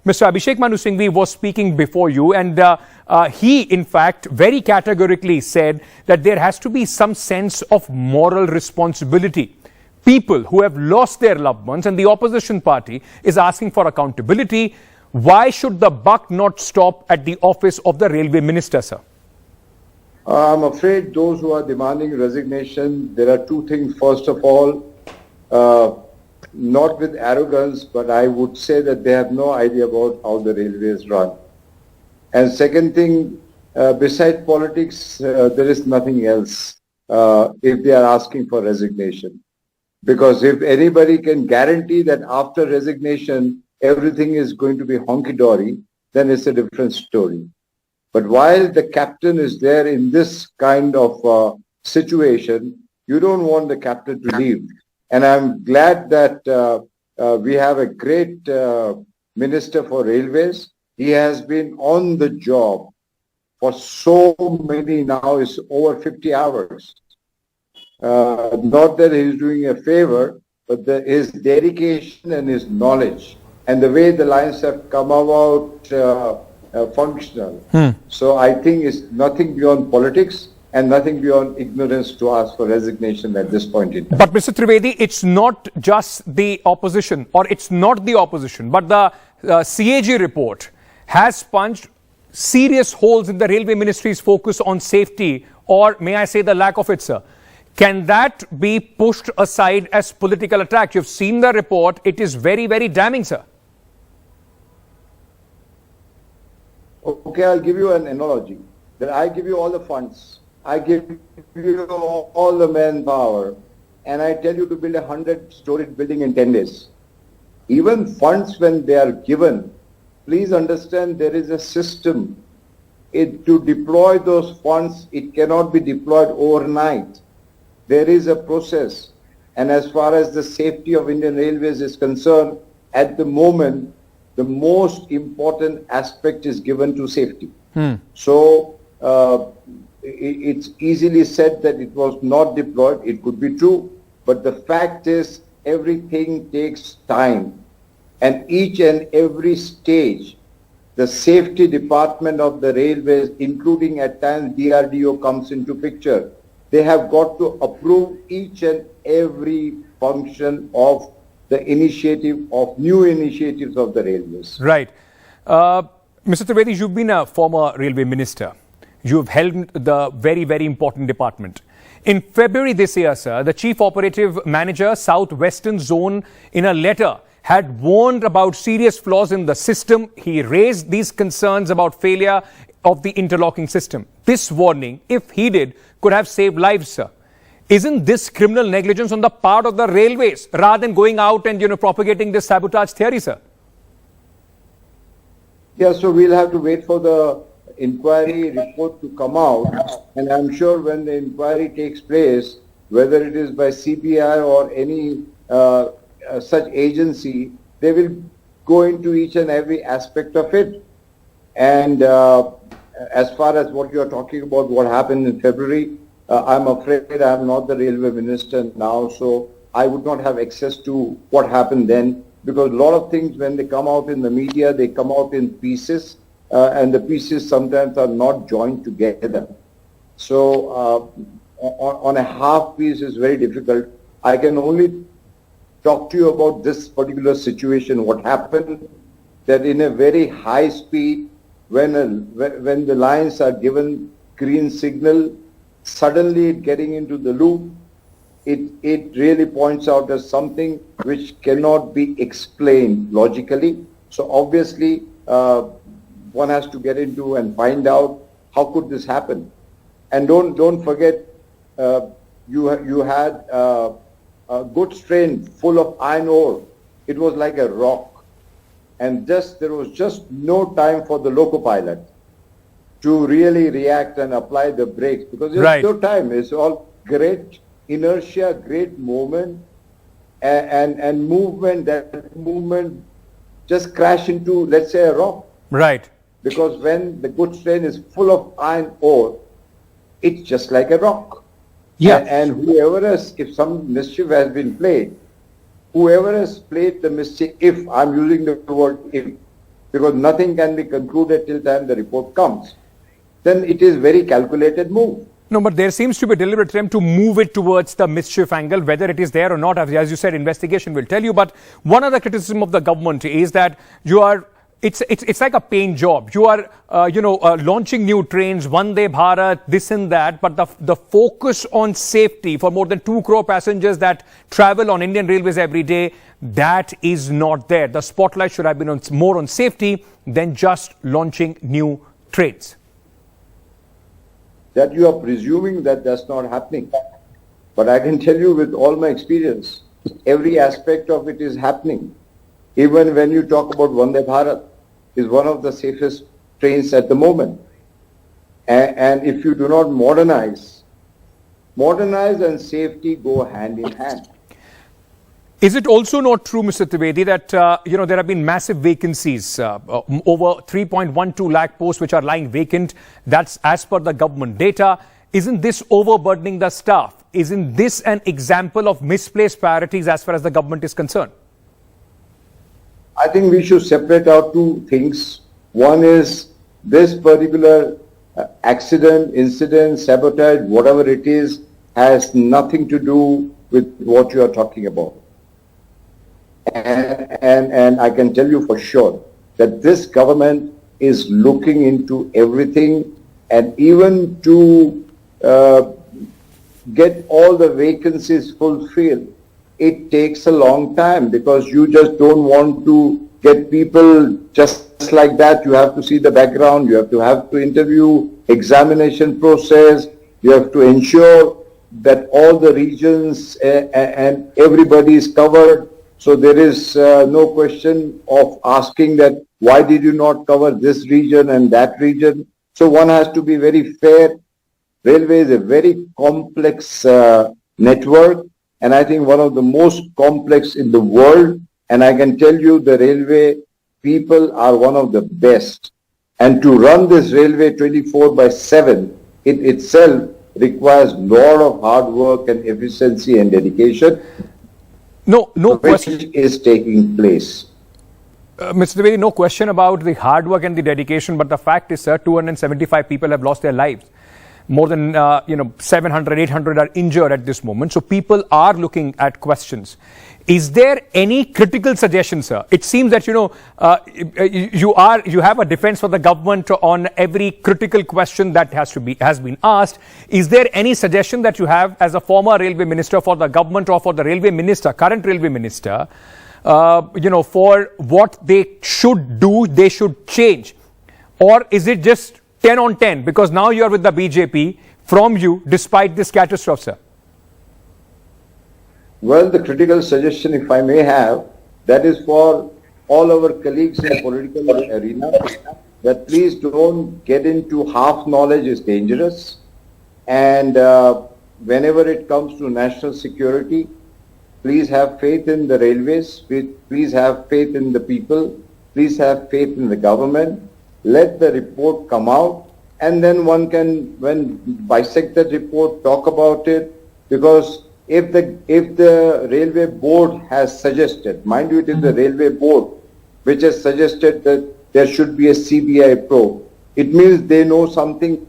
Mr. Abhishek Manu Singhvi was speaking before you, and he, in fact, very categorically said that there has to be some sense of moral responsibility. People who have lost their loved ones, and the opposition party is asking for accountability. Why should the buck not stop at the office of the railway minister, sir? I'm afraid those who are demanding resignation, there are two things. First of all, not with arrogance, but I would say that they have no idea about how the railways run. And second thing, besides politics, there is nothing else if they are asking for resignation. Because if anybody can guarantee that after resignation, everything is going to be honky-dory, then it's a different story. But while the captain is there in this kind of situation, you don't want the captain to leave. And I'm glad that we have a great Minister for Railways. He has been on the job for so many, now it's over 50 hours. Not that he's doing a favor, but his dedication and his knowledge and the way the lines have come about functional. So I think it's nothing beyond politics and nothing beyond ignorance to ask for resignation at this point in time. But Mr. Trivedi, it's not just the opposition, or it's not the opposition, but the CAG report has punched serious holes in the railway ministry's focus on safety, or may I say the lack of it, sir. Can that be pushed aside as political attack? You've seen the report. It is very, very damning, sir. Okay, I'll give you an analogy. That I give you all the funds. I give you all the manpower. And I tell you to build a 100-story building in 10 days. Even funds, when they are given, please understand there is a system. To deploy those funds, it cannot be deployed overnight. There is a process. And as far as the safety of Indian Railways is concerned, at the moment, the most important aspect is given to safety. So it's easily said that it was not deployed. It could be true. But the fact is, everything takes time. And each and every stage, the safety department of the railways, including at times DRDO, comes into picture. They have got to approve each and every function of the initiative of new initiatives of the railways. Right. Mr. Trivedi, you've been a former railway minister. You've held the very, very important department. In February this year, sir, the Chief Operative Manager, South Western Zone, in a letter, had warned about serious flaws in the system. He raised these concerns about failure of the interlocking system. This warning, if heeded, could have saved lives, sir. Isn't this criminal negligence on the part of the railways rather than going out and, propagating this sabotage theory, sir? Yeah, so we'll have to wait for the inquiry report to come out. And I'm sure when the inquiry takes place, whether it is by CBI or any such agency, they will go into each and every aspect of it. And as far as what you are talking about, what happened in February, I'm afraid I'm not the railway minister now, so I would not have access to what happened then, because a lot of things, when they come out in the media, they come out in pieces, and the pieces sometimes are not joined together. So on a half piece is very difficult. I can only talk to you about this particular situation, what happened, that in a very high speed, when the lines are given green signal, suddenly getting into the loop, it really points out as something which cannot be explained logically. So obviously, one has to get into and find out how could this happen. And don't forget, you had a good train full of iron ore. It was like a rock, and there was just no time for the loco pilot to really react and apply the brakes, because there's no time. It's all great inertia, great movement, and movement. That movement just crash into, let's say, a rock. Right. Because when the goods train is full of iron ore, it's just like a rock. Yeah. And whoever has, if some mischief has been played, whoever has played the mischief, if I'm using the word if, because nothing can be concluded till time the report comes. Then it is very calculated move. No, but there seems to be a deliberate attempt to move it towards the mischief angle, whether it is there or not. As you said, investigation will tell you. But one other criticism of the government is that you are, it's like a paying job. You are, launching new trains, Vande Bharat, this and that. But the focus on safety for more than 2 crore passengers that travel on Indian Railways every day, that is not there. The spotlight should have been more on safety than just launching new trains. That you are presuming that that's not happening. But I can tell you with all my experience, every aspect of it is happening. Even when you talk about Vande Bharat, is one of the safest trains at the moment. And if you do not modernize and safety go hand in hand. Is it also not true, Mr. Trivedi, that there have been massive vacancies, over 3.12 lakh posts which are lying vacant? That's as per the government data. Isn't this overburdening the staff? Isn't this an example of misplaced priorities as far as the government is concerned? I think we should separate out 2 things. One is this particular accident, incident, sabotage, whatever it is, has nothing to do with what you are talking about. And I can tell you for sure that this government is looking into everything, and even to get all the vacancies fulfilled, it takes a long time, because you just don't want to get people just like that. You have to see the background, you have to interview, examination process, you have to ensure that all the regions and everybody is covered. So there is no question of asking that why did you not cover this region and that region. So one has to be very fair. Railway is a very complex network, and I think one of the most complex in the world. And I can tell you the railway people are one of the best. And to run this railway 24/7, it itself requires a lot of hard work and efficiency and dedication. No question. Which is taking place. Mr. Trivedi, no question about the hard work and the dedication, but the fact is, sir, 275 people have lost their lives. More than 700, 800 are injured at this moment. So people are looking at questions. Is there any critical suggestion, sir? It seems that you have a defense for the government on every critical question that has been asked. Is there any suggestion that you have as a former railway minister for the government, or for the railway minister, current railway minister, for what they should do, they should change? Or is it just 10 on 10, because now you are with the BJP, from you, despite this catastrophe, sir? Well, the critical suggestion, if I may have, that is for all our colleagues in the political arena, that please don't get into half knowledge is dangerous. And whenever it comes to national security, please have faith in the railways, please have faith in the people, please have faith in the government. Let the report come out, and then one can, when bisect that report, talk about it. Because if the railway board has suggested, mind you, it is the railway board which has suggested that there should be a CBI probe, it means they know something